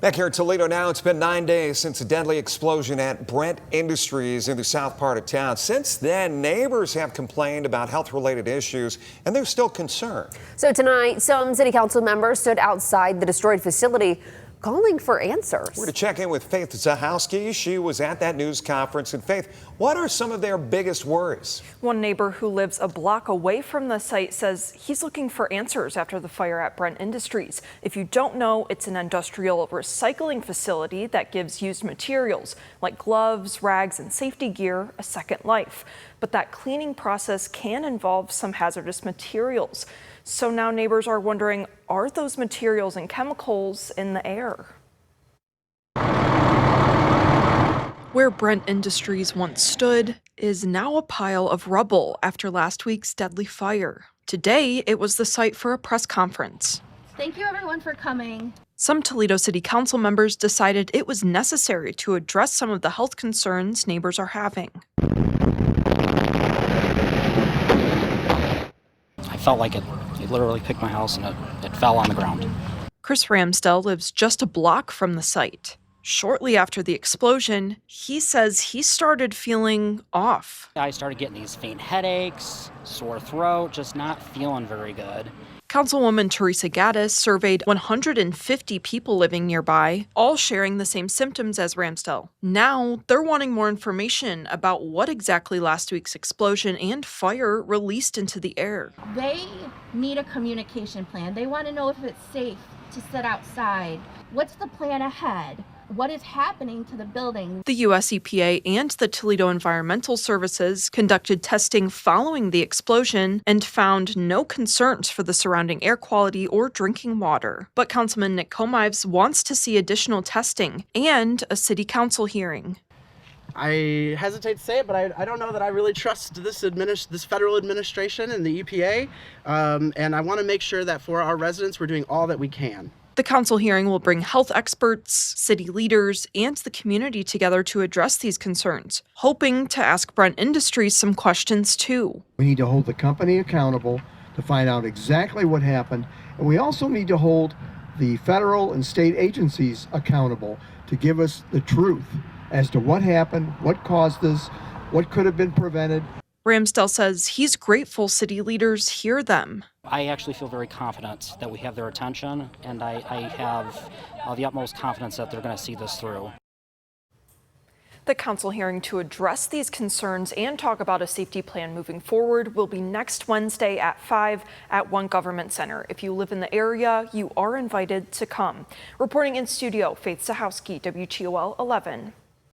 Back here in Toledo now, it's been 9 days since a deadly explosion at Brent Industries in the south part of town. Since then, neighbors have complained about health-related issues, and they're still concerned. So tonight, some city council members stood outside the destroyed facility calling for answers. We're to check in with Faith Zahowski. She was at that news conference. And Faith, what are some of their biggest worries? One neighbor who lives a block away from the site says he's looking for answers after the fire at Brent Industries. If you don't know, it's an industrial recycling facility that gives used materials like gloves, rags, and safety gear a second life. But that cleaning process can involve some hazardous materials. So now neighbors are wondering, are those materials and chemicals in the air? Where Brent Industries once stood is now a pile of rubble after last week's deadly fire. Today, it was the site for a press conference. Thank you everyone for coming. Some Toledo City Council members decided it was necessary to address some of the health concerns neighbors are having. I felt like it literally picked my house and it fell on the ground. Chris Ramsdell lives just a block from the site. Shortly after the explosion, he says he started feeling off. I started getting these faint headaches, sore throat, just not feeling very good. Councilwoman Teresa Gaddis surveyed 150 people living nearby, all sharing the same symptoms as Ramsdell. Now, they're wanting more information about what exactly last week's explosion and fire released into the air. They need a communication plan. They want to know if it's safe to sit outside. What's the plan ahead? What is happening to the building? The U.S. EPA and the Toledo Environmental Services conducted testing following the explosion and found no concerns for the surrounding air quality or drinking water. But Councilman Nick Comives wants to see additional testing and a city council hearing. I hesitate to say it, but I don't know that I really trust this federal administration and the EPA, and I want to make sure that for our residents, we're doing all that we can. The council hearing will bring health experts, city leaders, and the community together to address these concerns, hoping to ask Brent Industries some questions too. We need to hold the company accountable to find out exactly what happened, and we also need to hold the federal and state agencies accountable to give us the truth as to what happened, what caused this, what could have been prevented. Ramsdell says he's grateful city leaders hear them. I actually feel very confident that we have their attention, and I have the utmost confidence that they're going to see this through. The council hearing to address these concerns and talk about a safety plan moving forward will be next Wednesday at 5 at One Government Center. If you live in the area, you are invited to come. Reporting in studio, Faith Zahowski, WTOL 11.